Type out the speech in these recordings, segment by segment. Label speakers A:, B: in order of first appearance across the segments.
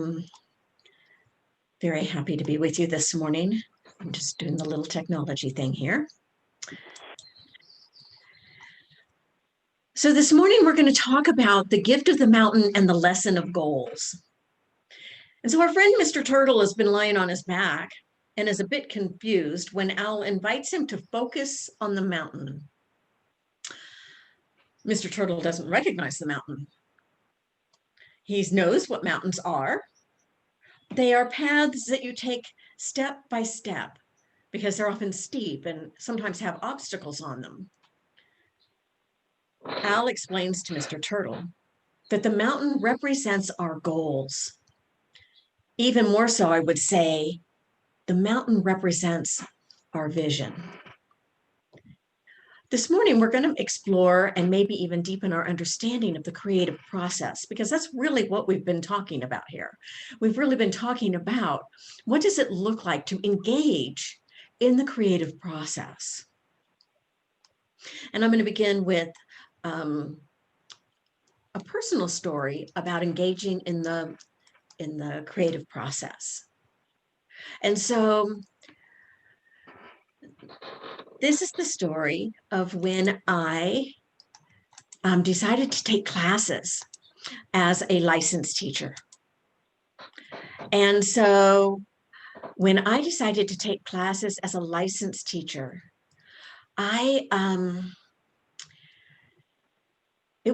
A: I'm very happy to be with you this morning. I'm just doing the little technology thing here. So this morning we're going to talk about the gift of the mountain and the lesson of goals. And so our friend Mr. Turtle has been lying on his back and is a bit confused when Al invites him to focus on the mountain. Mr. Turtle doesn't recognize the mountain. He knows what mountains are. They are paths that you take step by step because they're often steep and sometimes have obstacles on them. Al explains to Mr. Turtle that the mountain represents our goals. Even more so, I would say, the mountain represents our vision. This morning, we're going to explore and maybe even deepen our understanding of the creative process, because that's really what we've been talking about here. We've really been talking about what does it look like to engage in the creative process. And I'm going to begin with a personal story about engaging in the creative process. And so this is the story of when I decided to take classes as a licensed teacher. And so when I decided to take classes as a licensed teacher, it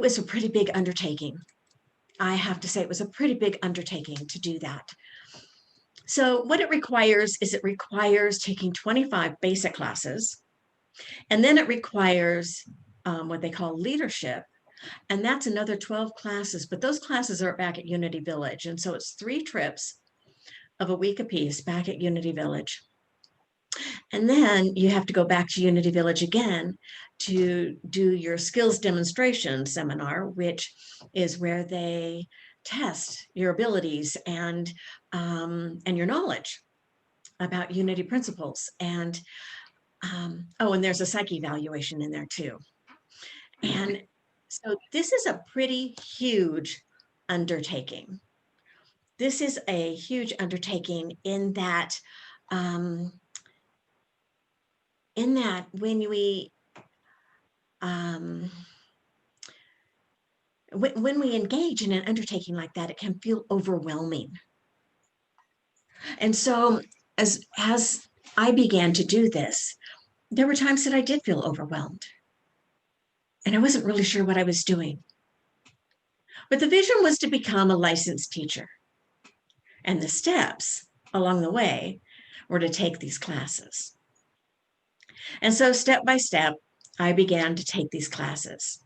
A: was a pretty big undertaking. I have to say it was a pretty big undertaking to do that. So what it requires is it requires taking 25 basic classes, and then it requires what they call leadership, and that's another 12 classes, but those classes are back at Unity Village, and so it's 3 trips of a week apiece back at Unity Village. And then you have to go back to Unity Village again to do your skills demonstration seminar, which is where they test your abilities and your knowledge about Unity principles. And and there's a psych evaluation in there too. And so this is a pretty huge undertaking. This is a huge undertaking in that when we when we engage in an undertaking like that, it can feel overwhelming. And so as I began to do this, there were times that I did feel overwhelmed. And I wasn't really sure what I was doing. But the vision was to become a licensed teacher. And the steps along the way were to take these classes. And so step by step, I began to take these classes.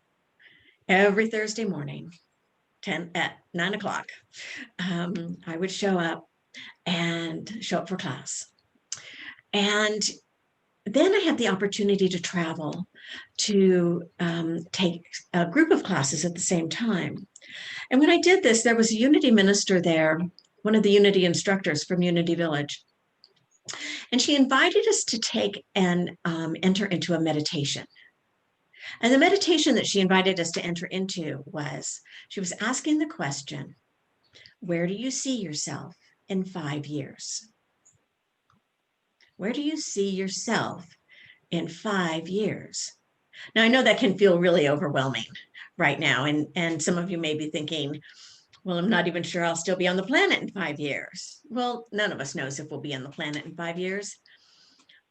A: Every Thursday morning, at 9 o'clock, I would show up for class. And then I had the opportunity to travel to take a group of classes at the same time. And when I did this, there was a Unity minister there, one of the Unity instructors from Unity Village. And she invited us to take and enter into a meditation. And the meditation that she invited us to enter into was, she was asking the question, where do you see yourself in 5 years? Where do you see yourself in 5 years? Now, I know that can feel really overwhelming right now. And some of you may be thinking, well, I'm not even sure I'll still be on the planet in 5 years. Well, none of us knows if we'll be on the planet in 5 years.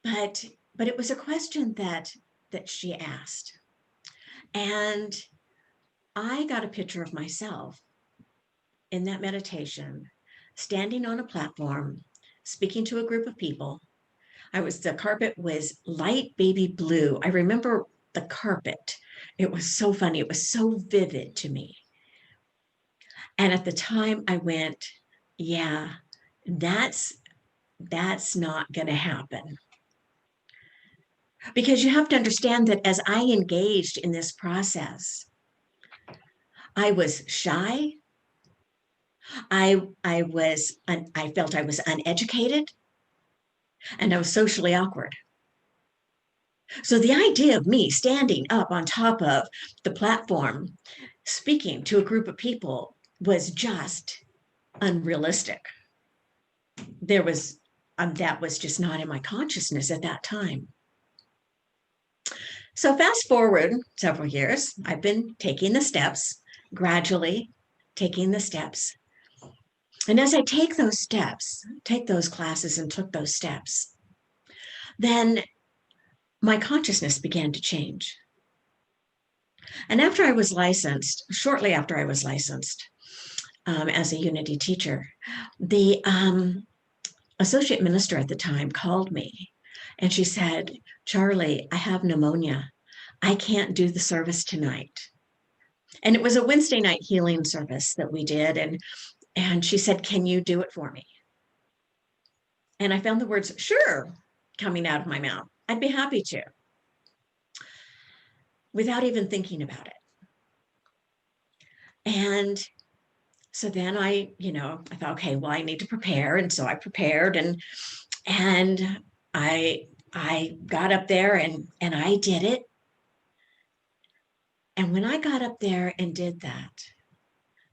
A: But it was a question that she asked. And I got a picture of myself in that meditation, standing on a platform, speaking to a group of people. The carpet was light baby blue. I remember the carpet. It was so funny. It was so vivid to me. And at the time I went, yeah, that's not going to happen. Because you have to understand that as I engaged in this process, I was shy. I felt I was uneducated, and I was socially awkward. So the idea of me standing up on top of the platform, speaking to a group of people was just unrealistic. That was just not in my consciousness at that time. So fast forward several years, I've been taking the steps, gradually taking the steps. And as I take those steps, take those classes and took those steps, then my consciousness began to change. And after I was licensed, shortly after I was licensed as a Unity teacher, the associate minister at the time called me and she said, "Charli, I have pneumonia. I can't do the service tonight." And it was a Wednesday night healing service that we did. And she said, "Can you do it for me?" And I found the words, "Sure," coming out of my mouth. I'd be happy to, without even thinking about it. And so then I thought, okay, well, I need to prepare. And so I prepared and I got up there and I did it. And when I got up there and did that,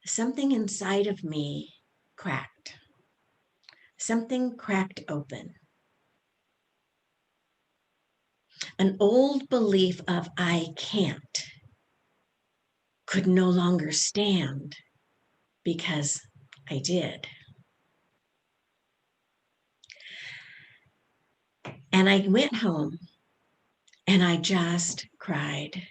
A: something inside of me cracked. Something cracked open. An old belief of I can't could no longer stand because I did. And I went home and I just cried.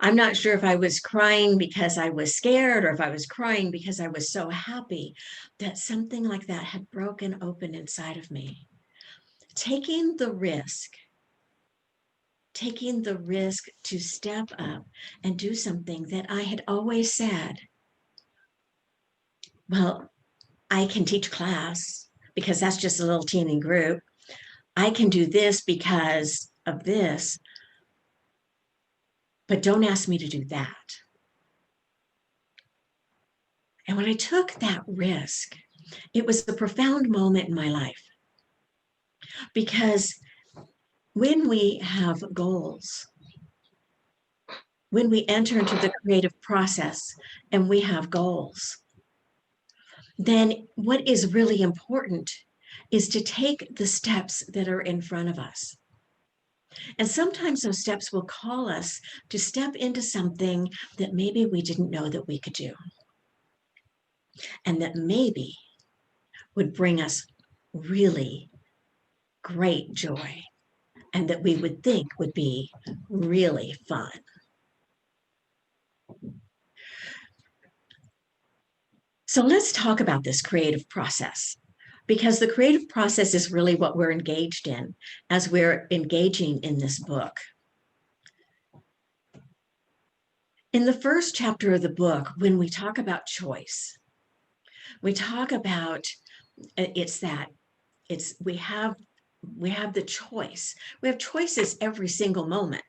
A: I'm not sure if I was crying because I was scared or if I was crying because I was so happy that something like that had broken open inside of me. Taking the risk to step up and do something that I had always said, well, I can teach class because that's just a little teeny group. I can do this because of this, but don't ask me to do that. And when I took that risk, it was a profound moment in my life because when we have goals, when we enter into the creative process and we have goals, then what is really important is to take the steps that are in front of us. And sometimes those steps will call us to step into something that maybe we didn't know that we could do, and that maybe would bring us really great joy, and that we would think would be really fun. So let's talk about this creative process, because the creative process is really what we're engaged in as we're engaging in this book. In the first chapter of the book, when we talk about choice, we talk about we have the choice. We have choices every single moment.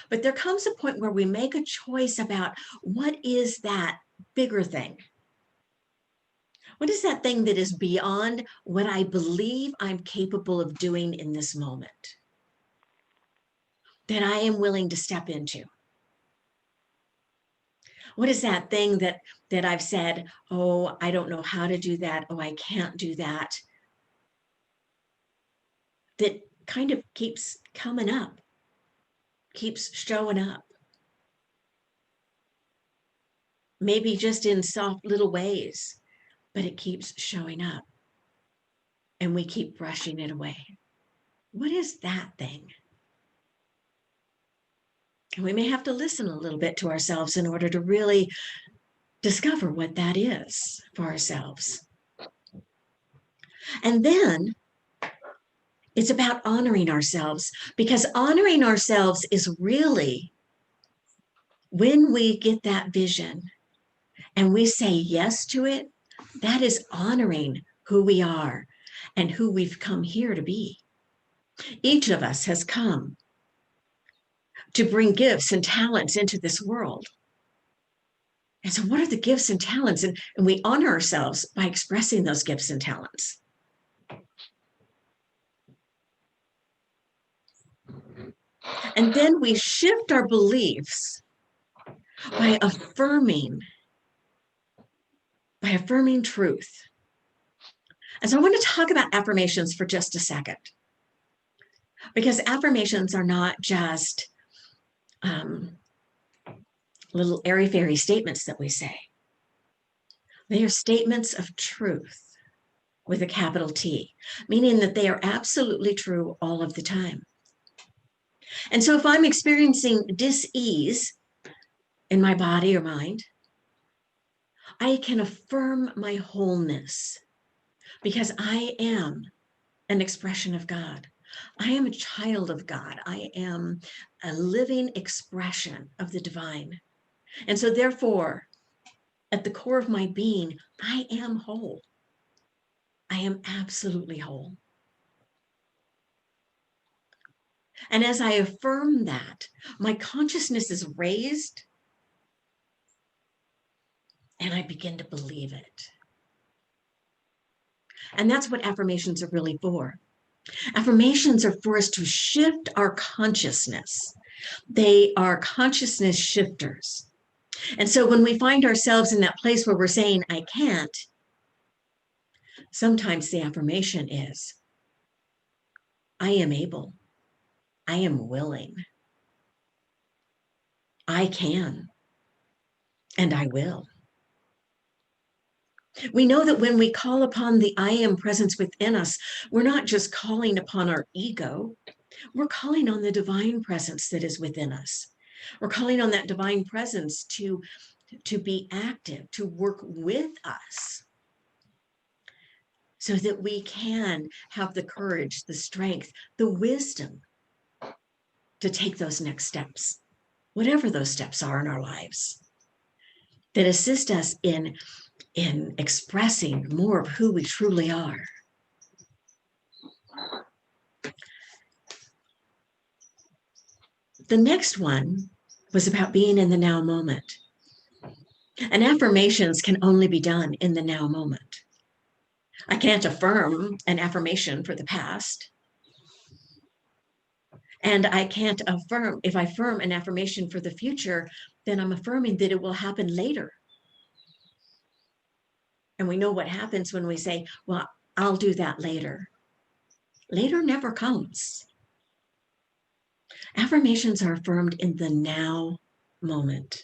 A: But there comes a point where we make a choice about what is that bigger thing? What is that thing that is beyond what I believe I'm capable of doing in this moment that I am willing to step into? What is that thing that I've said, oh, I don't know how to do that. Oh, I can't do that. That kind of keeps coming up, keeps showing up. Maybe just in soft little ways, but it keeps showing up and we keep brushing it away. What is that thing? And we may have to listen a little bit to ourselves in order to really discover what that is for ourselves. And then it's about honoring ourselves, because honoring ourselves is really when we get that vision and we say yes to it, that is honoring who we are and who we've come here to be. Each of us has come to bring gifts and talents into this world. And so what are the gifts and talents? And we honor ourselves by expressing those gifts and talents. And then we shift our beliefs by by affirming truth. And so I want to talk about affirmations for just a second, because affirmations are not just little airy-fairy statements that we say. They are statements of truth with a capital T, meaning that they are absolutely true all of the time. And so if I'm experiencing dis-ease in my body or mind, I can affirm my wholeness, because I am an expression of God. I am a child of God. I am a living expression of the divine. And so therefore, at the core of my being, I am whole. I am absolutely whole. And as I affirm that, my consciousness is raised and I begin to believe it. And that's what affirmations are really for. Affirmations are for us to shift our consciousness. They are consciousness shifters. And so when we find ourselves in that place where we're saying, I can't, sometimes the affirmation is, I am able. I am willing. I can. And I will. We know that when we call upon the I am presence within us, we're not just calling upon our ego, we're calling on the divine presence that is within us. We're calling on that divine presence to be active, to work with us so that we can have the courage, the strength, the wisdom to take those next steps, whatever those steps are in our lives, that assist us in expressing more of who we truly are. The next one was about being in the now moment. And affirmations can only be done in the now moment. I can't affirm an affirmation for the past. And I can't affirm, if I affirm an affirmation for the future, then I'm affirming that it will happen later. And we know what happens when we say, well, I'll do that later. Later never comes. Affirmations are affirmed in the now moment.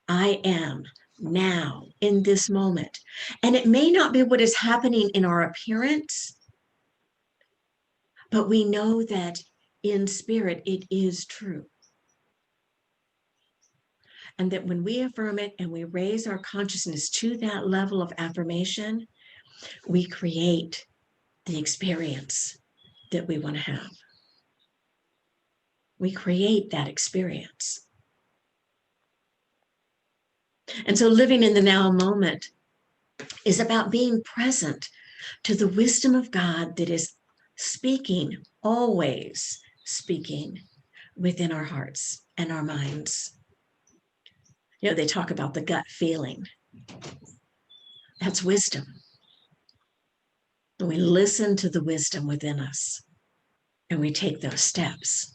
A: I am now in this moment. And it may not be what is happening in our appearance, but we know that in spirit, it is true. And that when we affirm it and we raise our consciousness to that level of affirmation, we create the experience that we want to have. We create that experience. And so living in the now moment is about being present to the wisdom of God that is speaking, always speaking within our hearts and our minds. You know, they talk about the gut feeling. That's wisdom. And we listen to the wisdom within us and we take those steps.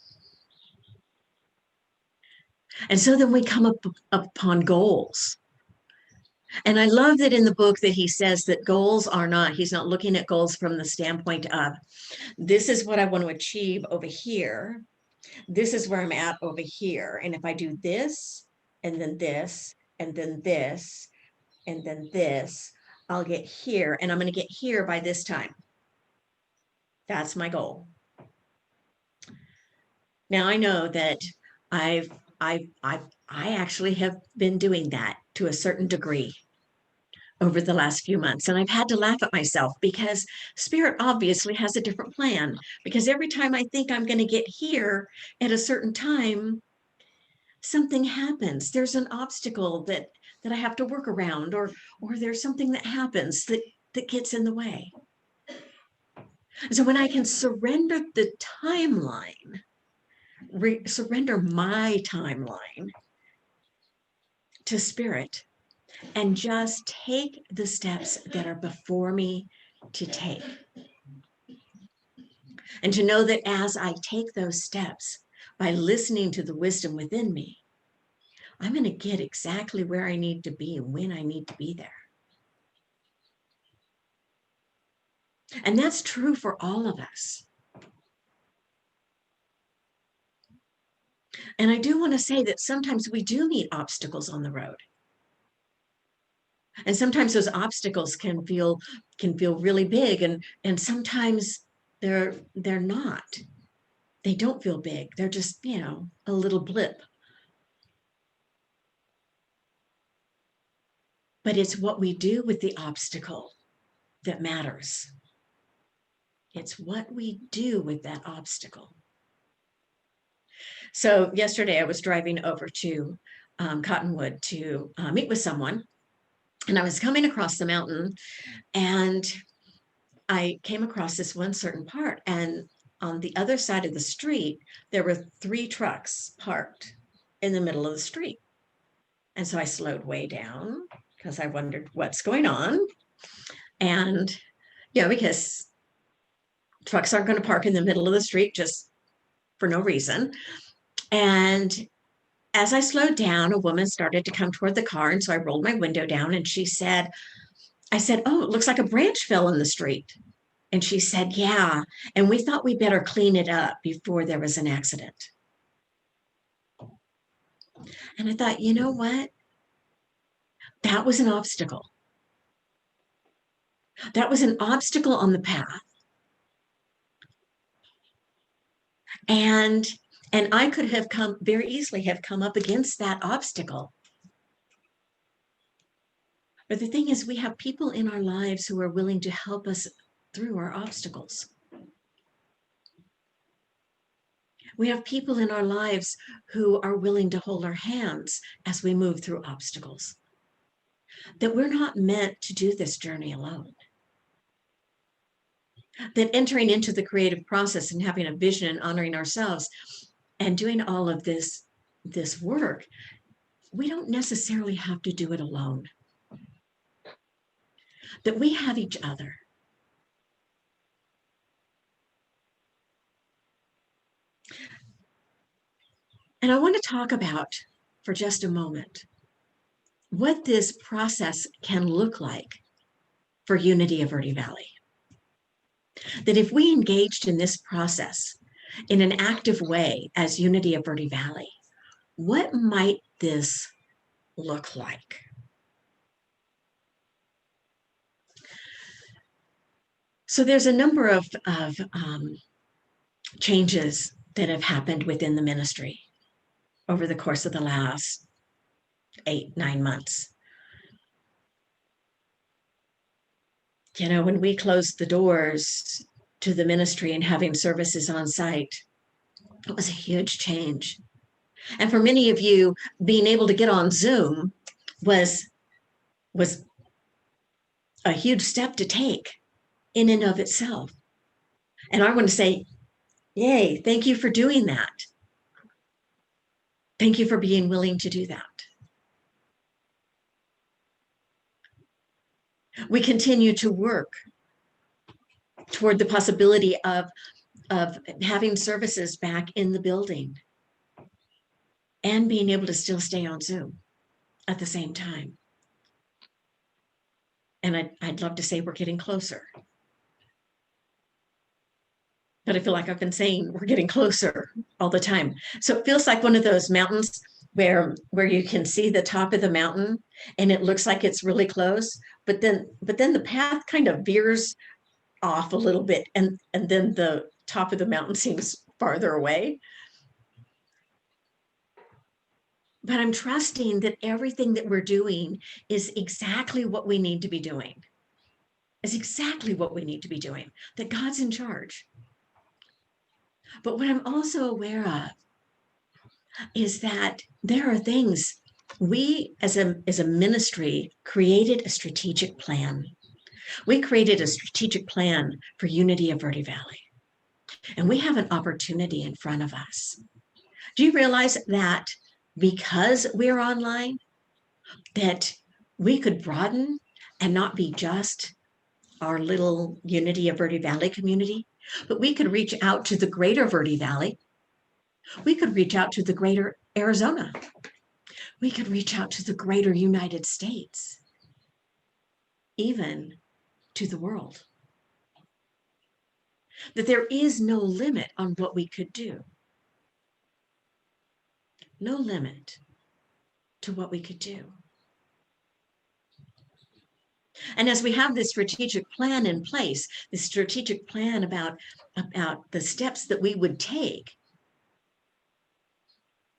A: And so then we come upon goals. And I love that in the book that he says that goals are not, he's not looking at goals from the standpoint of, this is what I want to achieve over here. This is where I'm at over here. And if I do this, and then this, and then this, and then this, I'll get here. And I'm going to get here by this time. That's my goal. Now I know that I actually have been doing that to a certain degree over the last few months. And I've had to laugh at myself because spirit obviously has a different plan, because every time I think I'm going to get here at a certain time, something happens. There's an obstacle that I have to work around, or there's something that happens that gets in the way. So when I can surrender the timeline, surrender my timeline to spirit, and just take the steps that are before me to take. And to know that as I take those steps, by listening to the wisdom within me, I'm going to get exactly where I need to be when I need to be there. And that's true for all of us. And I do want to say that sometimes we do meet obstacles on the road. And sometimes those obstacles can feel really big, and sometimes they're not. They don't feel big. They're just, a little blip. But it's what we do with the obstacle that matters. It's what we do with that obstacle. So yesterday I was driving over to Cottonwood to meet with someone, and I was coming across the mountain, and I came across this one certain part, and on the other side of the street, there were 3 trucks parked in the middle of the street. And so I slowed way down because I wondered what's going on. And, because trucks aren't going to park in the middle of the street just for no reason. And as I slowed down, a woman started to come toward the car. And so I rolled my window down, and I said, "Oh, it looks like a branch fell in the street." And she said, "Yeah. And we thought we better clean it up before there was an accident." And I thought, you know what? That was an obstacle. That was an obstacle on the path. And I could have very easily have come up against that obstacle. But the thing is, we have people in our lives who are willing to help us through our obstacles. We have people in our lives who are willing to hold our hands as we move through obstacles. That we're not meant to do this journey alone. That entering into the creative process and having a vision and honoring ourselves and doing all of this work, we don't necessarily have to do it alone. That we have each other. And I want to talk about, for just a moment, what this process can look like for Unity of Verde Valley. That if we engaged in this process in an active way as Unity of Verde Valley, what might this look like? So there's a number of changes that have happened within the ministry over the course of the last 8-9 months. When we closed the doors to the ministry and having services on site, it was a huge change. And for many of you, being able to get on Zoom was a huge step to take in and of itself. And I want to say, yay, thank you for doing that. Thank you for being willing to do that. We continue to work toward the possibility of having services back in the building and being able to still stay on Zoom at the same time. And I'd love to say we're getting closer. But I feel like I've been saying we're getting closer all the time. So it feels like one of those mountains where you can see the top of the mountain and it looks like it's really close, but then the path kind of veers off a little bit, and then the top of the mountain seems farther away. But I'm trusting that everything that we're doing is exactly what we need to be doing. Is exactly what we need to be doing, that God's in charge. But what I'm also aware of is that there are things we as a ministry created a strategic plan. We created a strategic plan for Unity of Verde Valley. And we have an opportunity in front of us. Do you realize that because we're online, that we could broaden and not be just our little Unity of Verde Valley community, but we could reach out to the greater Verde Valley. We could reach out to the greater Arizona. We could reach out to the greater United States, even to the world. that there is no limit on what we could do. No limit to what we could do. And as we have this strategic plan in place, this strategic plan about the steps that we would take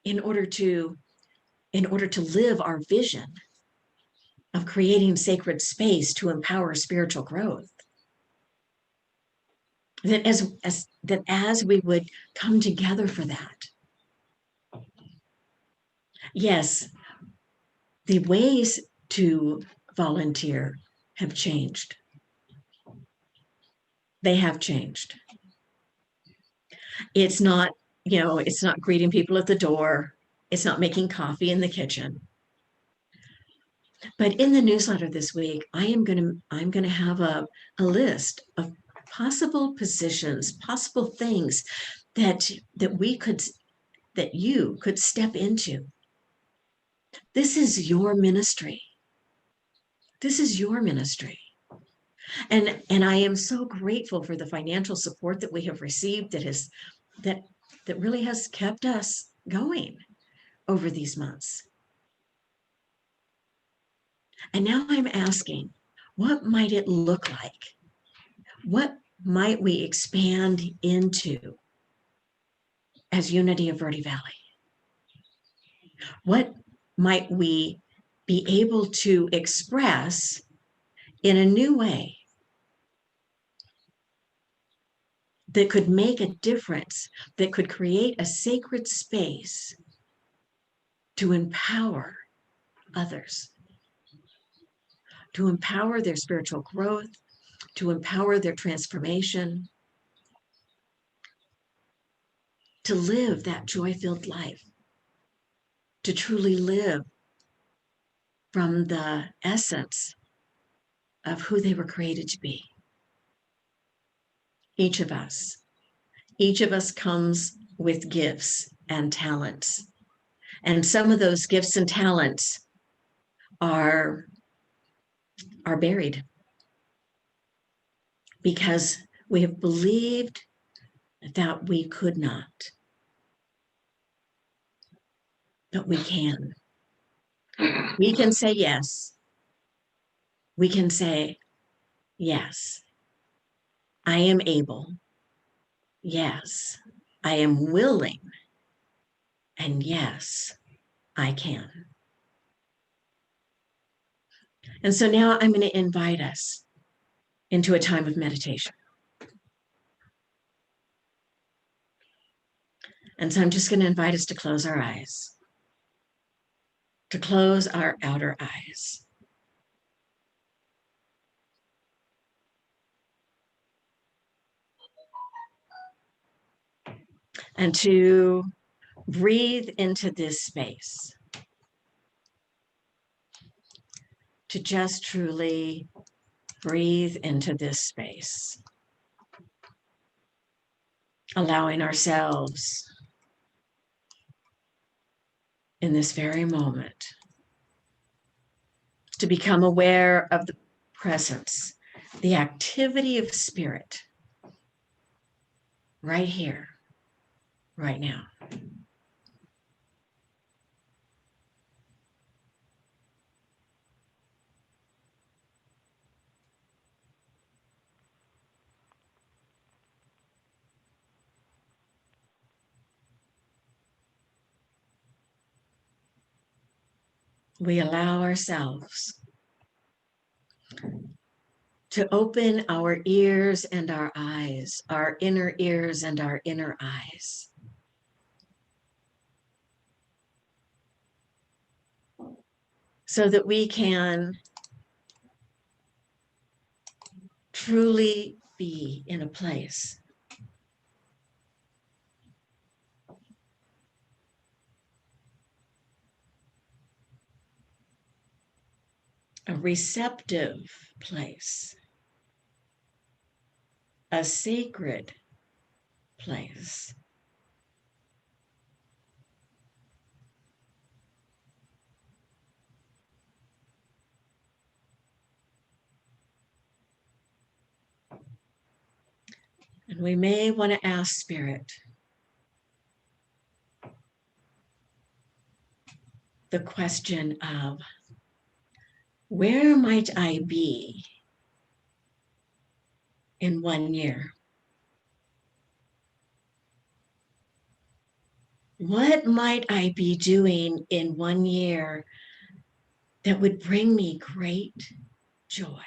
A: in order to live our vision of creating sacred space to empower spiritual growth, that as we would come together for that, yes, the ways to volunteer have changed. They have changed. It's not, it's not greeting people at the door. It's not making coffee in the kitchen. But in the newsletter this week, I'm going to have a list of possible positions, possible things that you could step into. This is your ministry. This is your ministry. And I am so grateful for the financial support that we have received that really has kept us going over these months. And now I'm asking, what might it look like? What might we expand into as Unity of Verde Valley? What might we be able to express in a new way that could make a difference, that could create a sacred space to empower others, to empower their spiritual growth, to empower their transformation, to live that joy-filled life, to truly live from the essence of who they were created to be. Each of us comes with gifts and talents. And some of those gifts and talents are buried because we have believed that we could not, but we can. We can say yes. We can say, yes, I am able. Yes, I am willing. And yes, I can. And so now I'm going to invite us into a time of meditation. And so I'm just going to invite us to close our eyes, to close our outer eyes. And to breathe into this space, to just truly breathe into this space, allowing ourselves in this very moment to become aware of the presence, the activity of spirit right here, right now. We allow ourselves to open our ears and our eyes, our inner ears and our inner eyes, so that we can truly be in a place a receptive place, a sacred place. And we may want to ask Spirit the question of, where might I be in 1 year? What might I be doing in 1 year that would bring me great joy?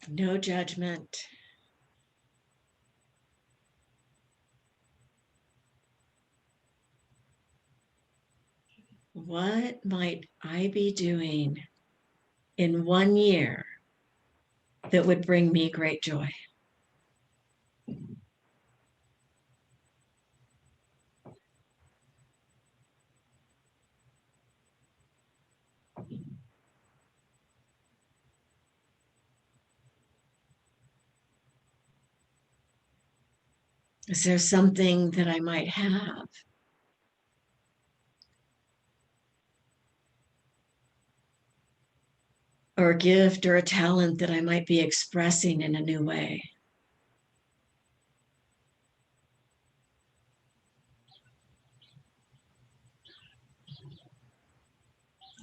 A: No judgment. What might I be doing in 1 year that would bring me great joy? Is there something that I might have? Or a gift or a talent that I might be expressing in a new way?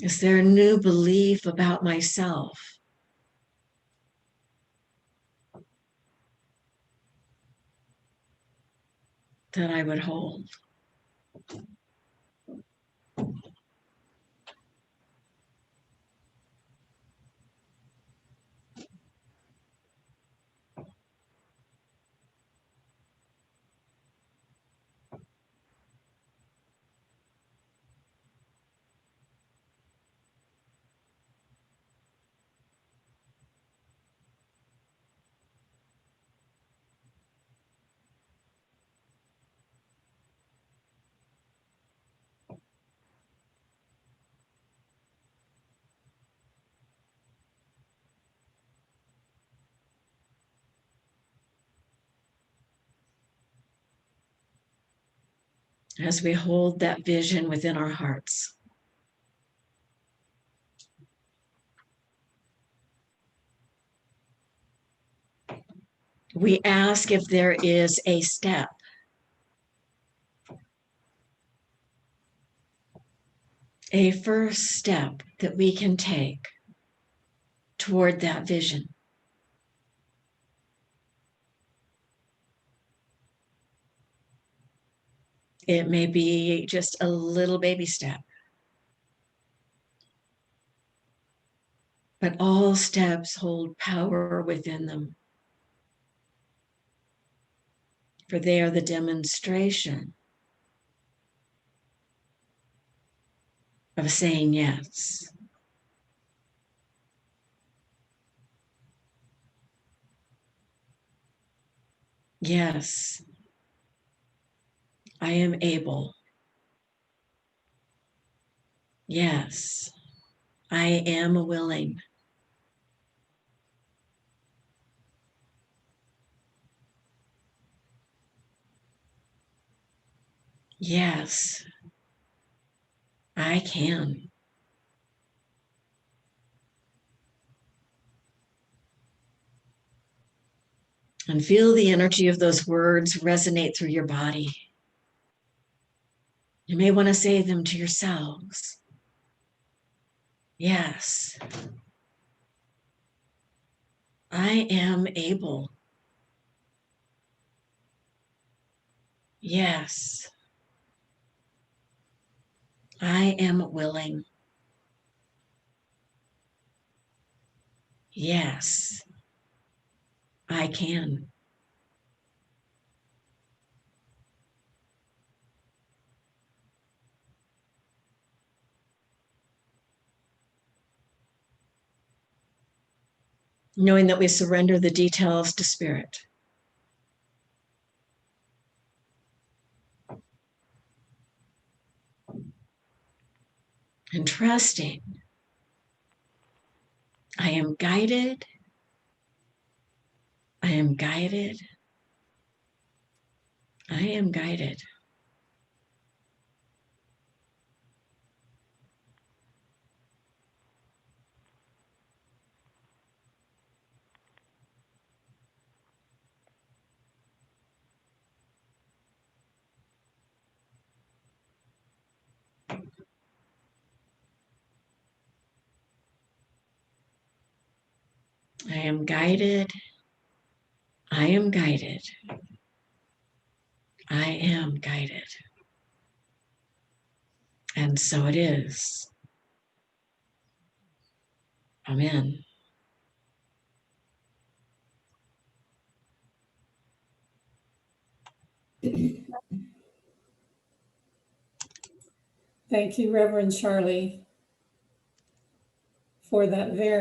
A: Is there a new belief about myself that I would hold? As we hold that vision within our hearts, we ask if there is a step, a first step that we can take toward that vision. It may be just a little baby step, but all steps hold power within them, for they are the demonstration of saying yes. Yes, I am able. Yes, I am willing. Yes, I can. And feel the energy of those words resonate through your body. You may want to say them to yourselves. Yes, I am able. Yes, I am willing. Yes, I can. knowing that we surrender the details to Spirit. And trusting, I am guided, I am guided, I am guided. I am guided, I am guided, I am guided. And so it is. Amen.
B: Thank you, Reverend Charli, for that very